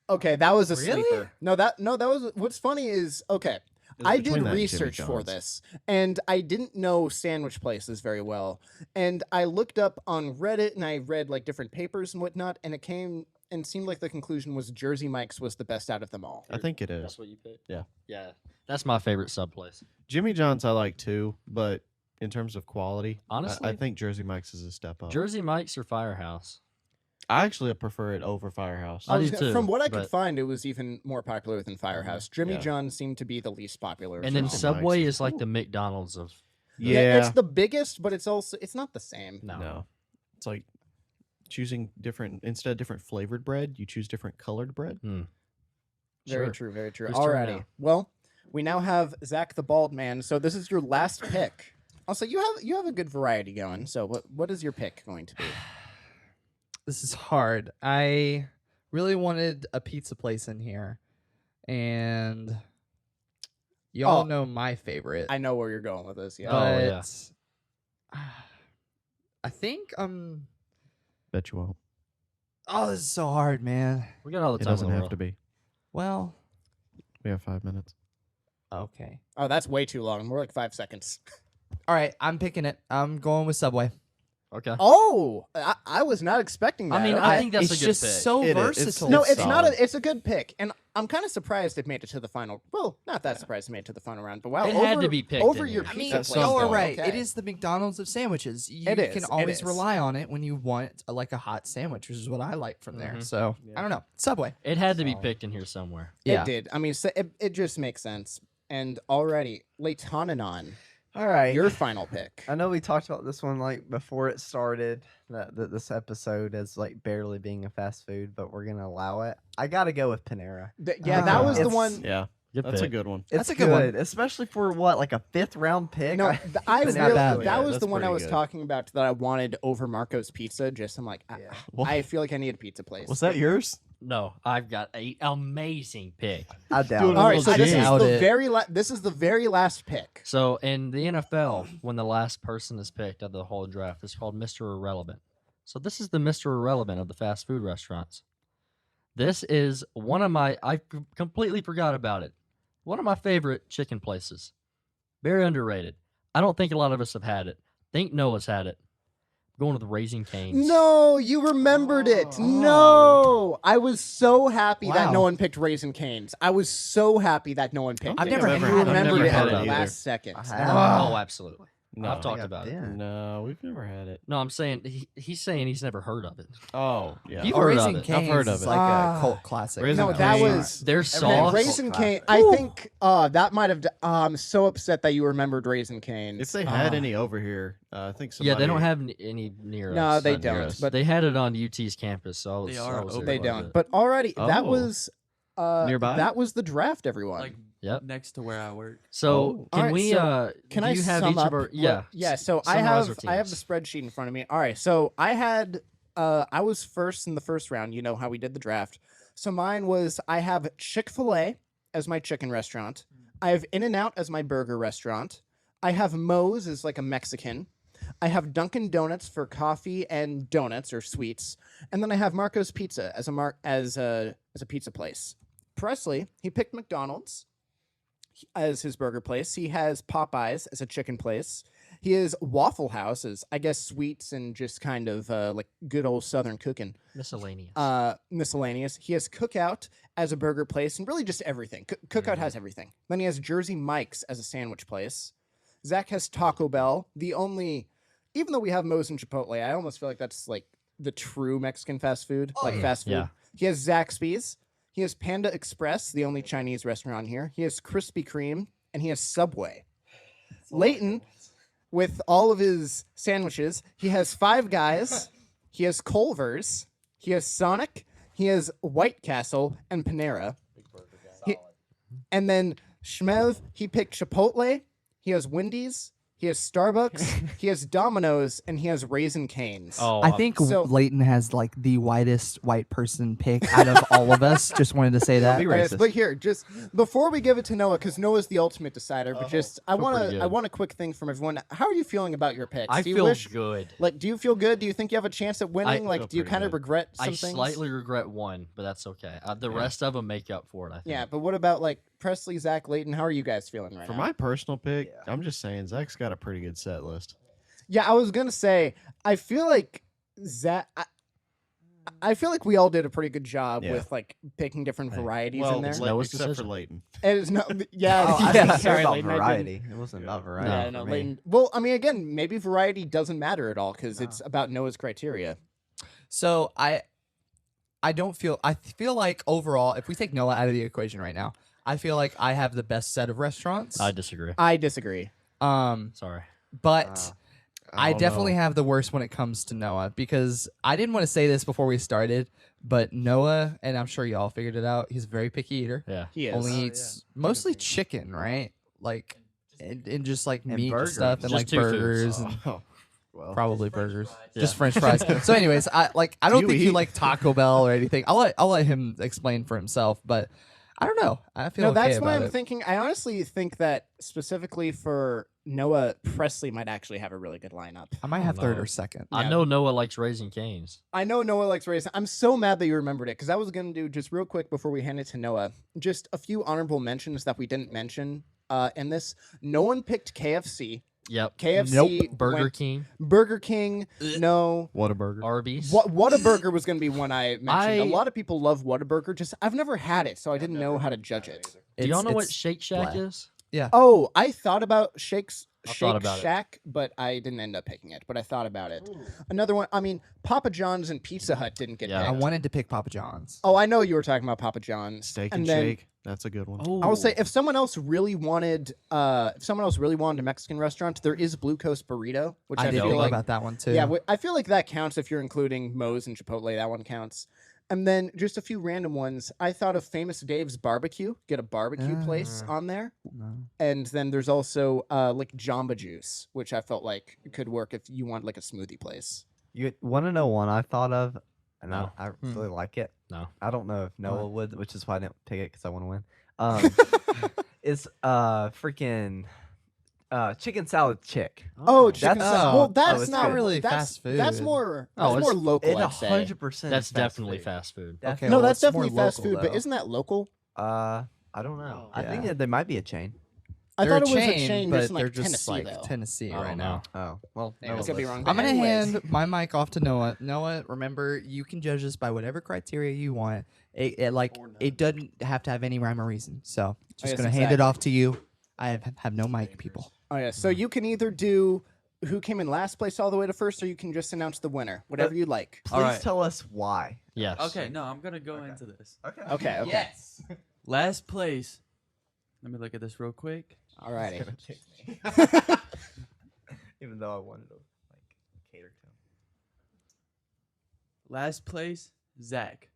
Okay, that was a
Really?
sleeper. No, that was. What's funny is okay.
was
I
between
did
that and Jimmy
research for
John's.
this, and I didn't know sandwich places very well. And I looked up on Reddit, and I read like different papers and whatnot, and it came and seemed like the conclusion was Jersey Mike's was the best out of them all.
I think it is.
That's what you picked?
Yeah.
Yeah. That's my favorite sub place.
Jimmy John's I like too, but in terms of quality,
Honestly?
I think Jersey Mike's is a step up.
Jersey Mike's or Firehouse?
I actually prefer it over Firehouse.
I do
was-
too,
From what I could
but-
find, it was even more popular than Firehouse. Jimmy
Yeah.
John seemed to be the least popular.
And then
of all.
Subway
Mike's.
is like the McDonald's of
It's the biggest, but it's not the same.
no.
No. It's like choosing different instead of different flavored bread, you choose different colored bread.
Very
Sure.
true, very true.
Whose turn
Alrighty.
now?
Well, we now have Zach the Bald Man. So this is your last pick. Also, you have a good variety going. So what is your pick going to be?
This is hard. I really wanted a pizza place in here, and y'all
Oh,
know my favorite.
I know where you're going with this. Yeah.
Oh, yeah.
I think
Bet you won't.
Oh, this is so hard, man.
We got all the
It
time
doesn't
in the
have
world.
to be.
Well,
We have 5 minutes.
okay.
Oh, that's way too long. More like 5 seconds.
All right, I'm picking it. I'm going with Subway.
Okay.
Oh, I was not expecting that.
I mean,
Okay.
I think that's
it's
a good
just
pick.
so
It is.
versatile.
No,
It's
it's not.
solid.
It's a good pick, and I'm kind of surprised it made it to the final. Well, not that surprised it made it to the final round, but wow,
It had to be picked
over
in
your
here.
I mean,
pizza
That
place.
sounds
y'all are
good.
right.
Okay.
It is the McDonald's of sandwiches. You
It is,
can
it
always
is.
rely on it when you want like a hot sandwich, which is what I like from there.
Mhm.
So
Yeah.
I don't know. Subway.
It had to be picked in here somewhere.
Yeah.
It did. I mean, so it just makes sense. And already, Leitonanon,
All right.
your final pick.
I know we talked about this one like before it started. That this episode is like barely being a fast food, but we're gonna allow it. I gotta go with Panera.
Yeah, that was the
It's-
one.
Yeah,
Good
that's a
pick.
good one.
That's
It's
a good one.
good, especially for what like a 5th round pick.
No, I
Panera's
really,
bad.
that
Yeah,
was
that's
the one I
pretty
was
good.
talking about that I wanted over Marco's Pizza. Just I'm like,
Yeah.
I feel like I need a pizza place.
Was that yours?
No, I've got an amazing pick.
I doubt
Dude,
it.
All right, so
I
this is
doubt
the
it.
very last pick.
So in the NFL, when the last person is picked of the whole draft, it's called Mr. Irrelevant. So this is the Mr. Irrelevant of the fast food restaurants. This is one of my, completely forgot about it. One of my favorite chicken places. Very underrated. I don't think a lot of us have had it. Think Noah's had it. I'm going with Raising Cane's.
No, you remembered it. No, I was so happy that
Wow.
no one picked Raisin Canes. I was so happy that no one picked
I've
it.
never
And
had
you
it. I've
remembered
never
it
had
at
it
the
either.
last second.
I have.
Oh, absolutely.
No,
I've talked
I
about it.
didn't.
No, we've never had it.
No, I'm saying he's saying he's never heard of it.
Oh, yeah.
You've heard of
Raising
it.
Cane's
I've heard of
is
it.
like
Ah.
a cult classic.
Raising
No, that
Cane's.
was
Their
Everything
sauce.
Raisin Cane.
classic.
I think that might have. I'm so upset that you remember Raisin Canes.
If they had
Ah.
any over here, I think somebody.
Yeah, they don't have any near us.
No, they
not near
don't.
us.
But
They had it on UT's campus, so I was,
They
I
are
was
open.
there
they
quite a
don't.
bit.
But already, that
Oh.
was
Nearby?
That was the draft, everyone.
Like
Yep.
next to where I work.
So can
Alright,
we?
so can
do
I
you have
sum
each
up?
of our?
what-
Yeah.
yeah. So I
summarize
have
our
I have the
teams.
spreadsheet in front of me. All right, so I had I was first in the first round. You know how we did the draft. So mine was I have Chick-fil-A as my chicken restaurant. I have In-N-Out as my burger restaurant. I have Moe's as like a Mexican. I have Dunkin' Donuts for coffee and donuts or sweets, and then I have Marco's Pizza as a pizza place. Presley, he picked McDonald's as his burger place. He has Popeyes as a chicken place. He has Waffle House as, I guess, sweets and just kind of like good old Southern cooking.
Miscellaneous.
Miscellaneous. He has Cookout as a burger place and really just everything. Cookout has everything. Then he has Jersey Mike's as a sandwich place. Zach has Taco Bell. Even though we have Moe's and Chipotle, I almost feel like that's like the true Mexican fast food, fast food.
Yeah.
He has Zaxby's. He has Panda Express, the only Chinese restaurant here. He has Krispy Kreme, and he has Subway. Leighton, with all of his sandwiches, he has Five Guys, he has Culver's, he has Sonic, he has White Castle, and Panera. And then Shmev, he picked Chipotle, he has Wendy's, he has Starbucks, he has Domino's, and he has Raisin Canes.
oh,
I think
So-
Leighton has like the whitest white person pick out of all of us. Just wanted to say that.
Be
Yes,
racist.
but here, just before we give it to Noah, because Noah's the ultimate decider. But just, I
pretty good.
want a quick thing from everyone. How are you feeling about your picks?
I
do you
feel
wish,
good.
Like, do you feel good? Do you think you have a chance at winning?
I
Like,
feel
do you
pretty
kind of
good.
regret some
I
things?
slightly regret one, but that's okay. The rest of them make up for it. I think.
Yeah, but what about like Presley, Zach, Leighton? How are you guys feeling right
For
now?
my personal pick, I'm just saying Zach's got a pretty good set list.
Yeah, I was gonna say, I feel like Zach. I feel like we all did a pretty good job
Yeah.
with like picking different
Hey,
varieties
well,
in there.
it's
like,
Noah's
except for
decision.
Leighton.
It is not. Yeah,
Oh, I
yeah,
didn't care
sorry,
about
Leighton, I didn't-
variety. It wasn't about variety.
Yeah,
for
no,
me.
Leighton. Well, I mean, again, maybe variety doesn't matter at all because it's about Noah's criteria.
So I feel like overall, if we take Noah out of the equation right now, I feel like I have the best set of restaurants.
I disagree.
I disagree.
Sorry.
But I
don't
definitely
know.
have the worst when it comes to Noah because I didn't want to say this before we started, but Noah, and I'm sure y'all figured it out, he's a very picky eater.
Yeah.
He is.
Only eats mostly chicken, right? Like, and just like
And
meat and
burgers.
stuff, and
Just
like
2 foods.
burgers and
Oh, well.
probably burgers,
Yeah.
just French fries. So, anyways, I
Do
don't
you
think you
eat?
like Taco Bell or anything. I'll let him explain for himself, but I don't know. I feel
No,
okay
that's why
about
I'm
it.
thinking. I honestly think that specifically for Noah, Presley might actually have a really good lineup.
I might have third
no.
or second.
I
Yeah.
know Noah likes Raising Canes.
I know Noah likes racing. I'm so mad that you remembered it because I was going to do just real quick before we hand it to Noah, just a few honorable mentions that we didn't mention in this. No one picked KFC.
Yep.
KFC,
Burger
went-
King,
Burger King, no.
Whataburger.
Arby's.
Whataburger was going to be one I mentioned. A
I-
lot of people love Whataburger. Just I've never had it, so I didn't know how to judge it.
Do y'all know what
It's
Shake Shack
blah.
is?
Oh, I thought about Shake
thought about it.
Shack, but I didn't end up picking it. But I thought about it. Another one. I mean, Papa John's and Pizza Hut didn't get
Yeah.
I
picked.
wanted to pick Papa John's.
Oh, I know you were talking about Papa John's.
Steak and
then
Shake. That's a good one.
Oh,
I will say, if someone else really wanted, a Mexican restaurant, there is Blue Coast Burrito, which I,
I did
feel
think
like,
about that one too.
yeah, I feel like that counts if you're including Moe's and Chipotle. That one counts. And then just a few random ones. I thought of Famous Dave's Barbecue. Get a barbecue place on there.
No.
And then there's also like Jamba Juice, which I felt like could work if you want like a smoothie place.
You want to know one I thought of, and
No.
I really like it.
No.
I don't know if Noah would, which is why I didn't pick it because I want to win. It's freaking chicken salad chick.
Oh, chicken
That's-
salad.
oh,
Well, that's
it's
not
good.
really
that's,
fast food.
That's more.
Oh,
That's more
it's-
local.
It
I'd say.
100%.
that's
is fast
definitely
food.
fast food.
Okay,
No,
well,
that's
it's more
definitely fast
local,
food. But
though.
isn't that local?
I don't know. I think
Yeah.
that they might be a chain.
I
They're
thought it was a chain
but
just in
they're
like
just
Tennessee
like
though.
Tennessee
I
right
don't
now.
know.
Oh well,
Yeah,
Noah
I could be
listens.
wrong.
I'm gonna
Anyways.
hand my mic off to Noah. Noah, remember you can judge this by whatever criteria you want. It doesn't have to have any rhyme or reason. So just
yes,
gonna hand it
exactly.
off to you. I have no mic, people.
Oh yeah. So you can either do who came in last place all the way to first, or you can just announce the winner. Whatever you like.
Please
Alright.
tell us why.
Yes.
Okay, no, I'm gonna go into this.
Okay. Okay.
Last place. Let me look at this real quick.
Alrighty.
Even though I wanted to like cater to him.
Last place, Zach.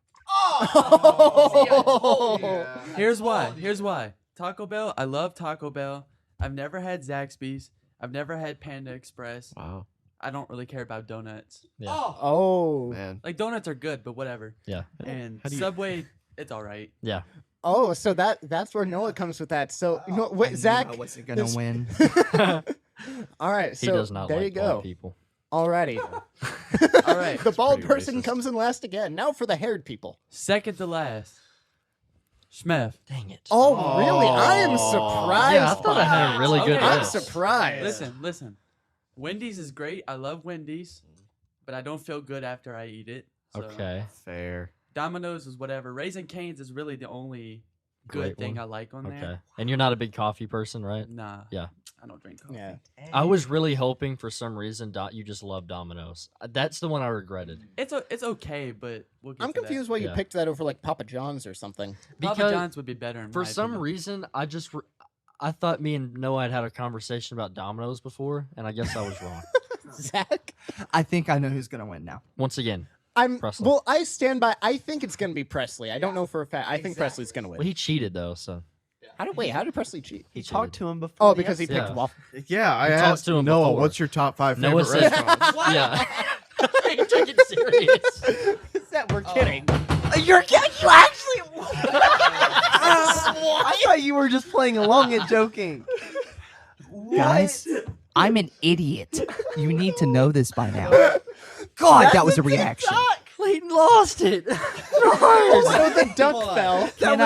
Here's why. Here's why. Taco Bell. I love Taco Bell. I've never had Zaxby's. I've never had Panda Express.
Wow.
I don't really care about donuts.
Yeah.
Oh.
Man.
Like donuts are good, but whatever.
Yeah.
And
How do you-
Subway, it's all right.
Yeah.
Oh, so that's where Noah comes with that. So you know what, Zach?
I wasn't gonna
this-
win.
All right,
He
so
does not
there
like
you
bald
go.
people.
Alrighty.
All right.
The bald
pretty
person
racist.
comes in last again. Now for the haired people.
Second to last. Schmef.
Dang it.
Oh, really? I am surprised.
Yeah, I thought I had a really good
Okay.
I'm
list.
surprised.
Listen. Wendy's is great. I love Wendy's, but I don't feel good after I eat it. So
Okay.
Fair.
Domino's is whatever. Raising Cane's is really the only good
Great
thing
one.
I like on
Okay.
there.
And you're not a big coffee person, right?
Nah.
Yeah.
I don't drink coffee.
Yeah.
I was really hoping for some reason you just love Domino's. That's the one I regretted.
It's okay, but we'll get
I'm
to that.
confused why you
Yeah.
picked that over like Papa John's or something.
Papa
Because
John's would be better in
for
my
some
opinion.
reason, I thought me and Noah had a conversation about Domino's before, and I guess I was wrong.
Zach,
I think I know who's gonna win now.
Once again,
I'm
Presley.
well. I stand by. I think it's gonna be Presley. I don't know for a fact. I think Presley's gonna win.
well, he cheated though, so
How did Presley cheat?
He
cheated.
talked to him before.
Oh,
the
because he
episode.
picked
Yeah.
waffle.
Yeah, I
talked
asked
to him
Noah,
before.
what's your top 5
Noah
favorite
said,
restaurants?
yeah. He took it serious.
That we're kidding.
You're kidding? You actually. I thought you were just playing along and joking.
Guys, I'm an idiot. You need to know this by now. God, that was a reaction.
Clayton lost it.
So the duck fell.
Can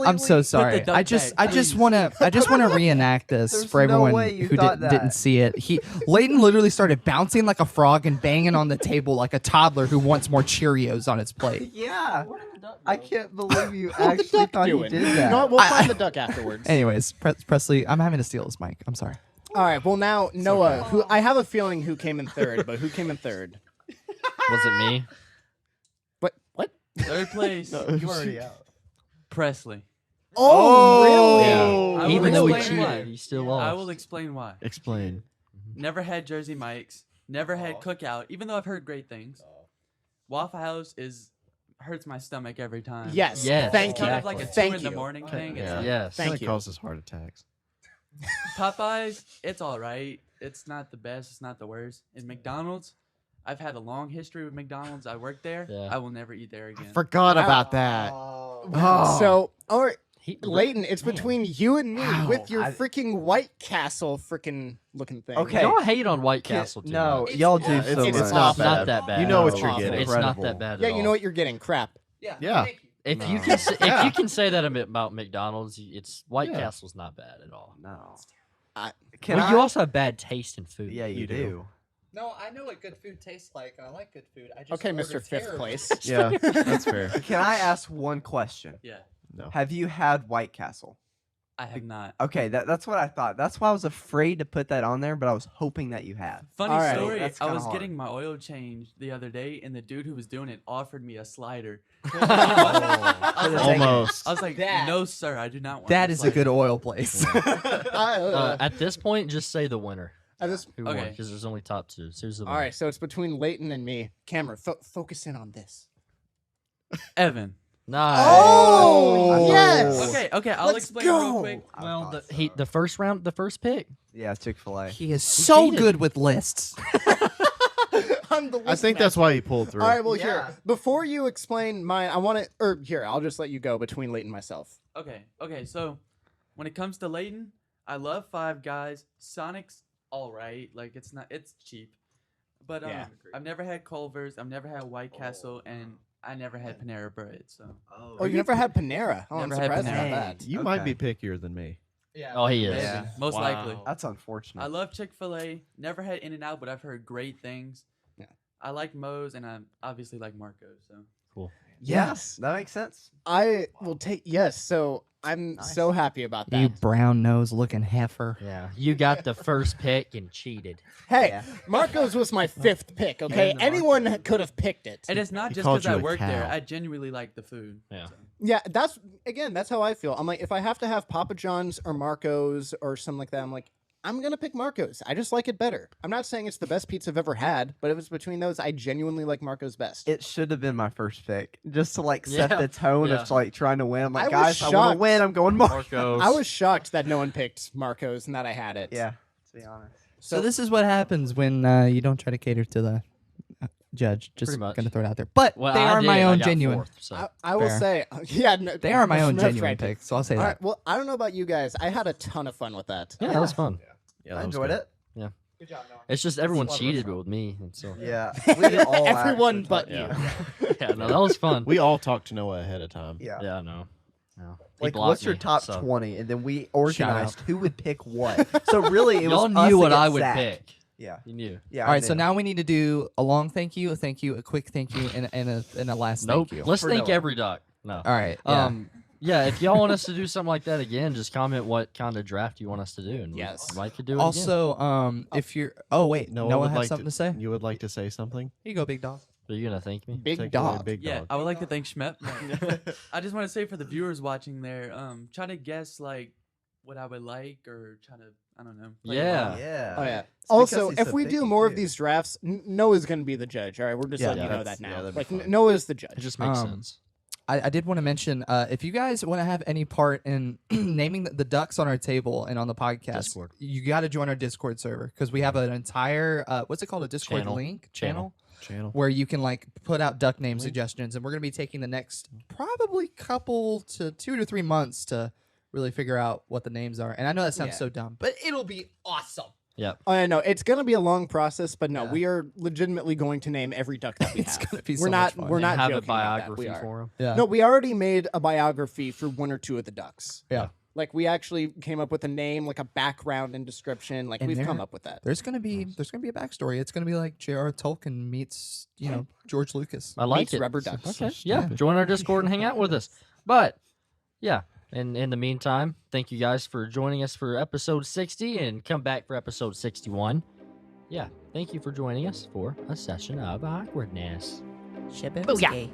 I'm so sorry.
duck
I just
back,
wanna reenact this
There's
for
no
everyone
way you
who
thought
didn't
that.
see it. Leighton literally started bouncing like a frog and banging on the table like a toddler who wants more Cheerios on its plate.
Yeah. I can't believe you
What the
actually
duck
thought
doing?
he did that.
No, we'll find the duck afterwards.
Anyways, Presley, I'm having to steal this mic. I'm sorry.
All right. Well, now Noah, who I have a feeling who came in third, but who came in third?
Was it me?
What?
Third place,
You already out.
Presley.
Oh, really?
Yeah.
I will
Even though he
explain
cheated,
why.
he still lost.
I will explain why.
Explain.
Never had Jersey Mike's. Never had Cookout, even though I've heard great things. Waffle House hurts my stomach every time.
Yes.
Yes,
Thank
It's
you.
kind of like a
Thank
2 in the
you.
morning thing. It's
Yeah.
like
Yes.
Thank
Kinda
you.
causes heart attacks.
Popeyes, it's all right. It's not the best. It's not the worst. And McDonald's, I've had a long history with McDonald's. I worked there.
Yeah.
I will never eat there again.
Forgot
Wow.
about that. Oh.
So, all right,
He,
Leighton, it's between you and me
Wow.
with your freaking White Castle freaking looking thing.
Okay.
Y'all hate on White Castle too
No,
much.
y'all do
Yeah,
so
it's
much.
not
It's not
bad.
that bad.
You know what
It's
you're
awful.
getting.
It's not that bad at
Yeah,
all.
you know what you're getting. Crap.
Yeah.
If you
No.
can say,
Yeah.
if you can say that about McDonald's, it's White
Yeah.
Castle's not bad at all.
No.
I-
Can
Well,
I?
you also have bad taste in food.
Yeah, you
You do.
do.
No, I know what good food tastes like, and I like good food. I just
Okay, Mr. Fifth Place.
Yeah, that's fair.
Can I ask one question?
Yeah,
No.
Have you had White Castle?
I have not.
Okay, that's what I thought. That's why I was afraid to put that on there, but I was hoping that you had.
Funny
All right.
story.
That's
I
kinda
was
hard.
getting my oil changed the other day, and the dude who was doing it offered me a slider.
Almost.
I was like,
That-
"No, sir, I do not want."
That
a
is a
slider."
good oil place.
At this point, just say the winner. Who won?
Okay.
Because there's only top two. So who's the
All
winner?
right, so it's between Leighton and me. Cameron, focus in on this.
Evan.
Nice.
Oh, yes.
Okay. I'll
Let's
explain
go.
real quick.
Well, the first round, the first pick.
Yeah, Chick-fil-A.
He is so
cheated.
good with lists.
I'm the
I
list
think that's
master.
why he pulled through.
All right, well,
Yeah.
here, before you explain mine, I want to, or here, I'll just let you go between Leighton and myself.
Okay. So, when it comes to Leighton, I love Five Guys. Sonic's all right. Like it's cheap, but
Yeah.
I've never had Culver's. I've never had White Castle, and I never had Panera Bread. So
Oh, you never had Panera? Oh, I'm
Never had
surprised
Panera.
about that.
You might
Okay.
be pickier than me.
Oh, he is.
Yeah.
most
Wow.
likely.
That's unfortunate.
I love Chick-fil-A. Never had In-N-Out, but I've heard great things.
Yeah.
I like Moe's, and I obviously like Marco's. So
Cool.
Yes.
that makes sense.
I will take, yes, so I'm
Nice.
so happy about
You
that.
brown nose looking heifer.
Yeah. You got the first pick and cheated.
Hey,
Yeah.
Marco's was my fifth pick, okay?
And the
Anyone could have picked it.
and it's not
He
just
called
because I
you a
work there.
cow.
I genuinely like the food.
Yeah.
So.
Yeah, that's how I feel. I'm like, if I have to have Papa John's or Marco's or something like that, I'm like, I'm gonna pick Marco's. I just like it better. I'm not saying it's the best pizza I've ever had, but if it's between those, I genuinely like Marco's best.
It should have been my first pick, just to like set
Yeah,
the tone
yeah.
of like trying to win. I'm like,
I was
guys, I want to
shocked.
win. I'm going Marco.
Marcos.
I was shocked that no one picked Marco's and that I had it.
Yeah, to be honest.
So this is what happens when you don't try to cater to the judge. Just
Pretty much.
gonna throw it out there. But
Well,
they
I
are
did.
my
I
own
got
genuine.
fourth, so.
I will
Fair.
say, yeah, no,
They are my own
that's
genuine
right.
picks, so I'll say
All
that.
right, well, I don't know about you guys. I had a ton of fun with that.
Yeah, that was fun.
Yeah,
I
that was
enjoyed
good.
it.
Yeah.
Good job, Noah.
It's just everyone
lot of
cheated
fun.
with me, and so
Yeah, we all
Everyone
actually
but
talked-
you.
yeah, no, that was fun.
We all talked to Noah ahead of time.
Yeah.
Yeah, no. He
Like,
blocked
what's your
me,
top
so.
20? And then we
Shout
organized who would pick what. So really, it was
Y'all
us
knew what
against
I would
Zach.
pick.
Yeah.
You knew.
Yeah.
All
I
right, so
knew.
now we need to do a long thank you, a quick thank you, and a last
Nope.
thank you.
Let's
For
thank
Noah.
every duck. No.
All right. Yeah.
Yeah, if y'all want us to do something like that again, just comment what kind of draft you want us to do, and
Yes.
we might could do it again.
Also, if you're, oh wait, Noah
would
has
like
something to say.
You would like to say something?
Here you go, big dog.
Are you gonna thank me?
Big
Take it away,
dog.
big
Yeah,
dog.
I would like to thank Schmep. I just want to say for the viewers watching there, try to guess like what I would like or try to, I don't know. play
Yeah.
along.
Yeah.
Oh yeah.
It's
Also,
because he's
if
so
we do
picky,
more of
too.
these drafts, Noah's gonna be the judge. All right, we're just
Yeah.
letting you know
That's-
that
yeah,
now.
that'd be
Like
fine.
Noah's the
It
judge.
just makes
Um,
sense.
I did want to mention if you guys want to have any part in naming the ducks on our table and on the podcast,
Discord.
you got to join our Discord server because we have an entire what's it called, a Discord
Channel.
link
Channel.
Channel.
where you can like put out duck name suggestions, and we're gonna be taking the next probably couple to 2 to 3 months to really figure out what the names are. And I know that sounds
Yeah.
so dumb, but it'll be awesome.
Yep.
Oh yeah, no, it's gonna be a long process, but no,
Yeah.
we are legitimately going to name every duck that we
It's
have.
gonna be
we're
so
not.
much fun.
We're
And
not
have a
joking about that.
biography
We are.
for him.
Yeah.
No, we already made a biography for one or two of the ducks.
Yeah.
Like we actually came up with a name, like a background and description. Like
And
we've come
there-
up with that.
There's gonna be a backstory. It's gonna be like J.R. Tolkien meets George Lucas.
I like
Meets
it.
rubber ducks.
Okay. Yeah. Join our Discord and hang out with us. But yeah. And in the meantime, thank you guys for joining us for episode 60 and come back for episode 61. Yeah. Thank you for joining us for a session of awkwardness.
Booyah.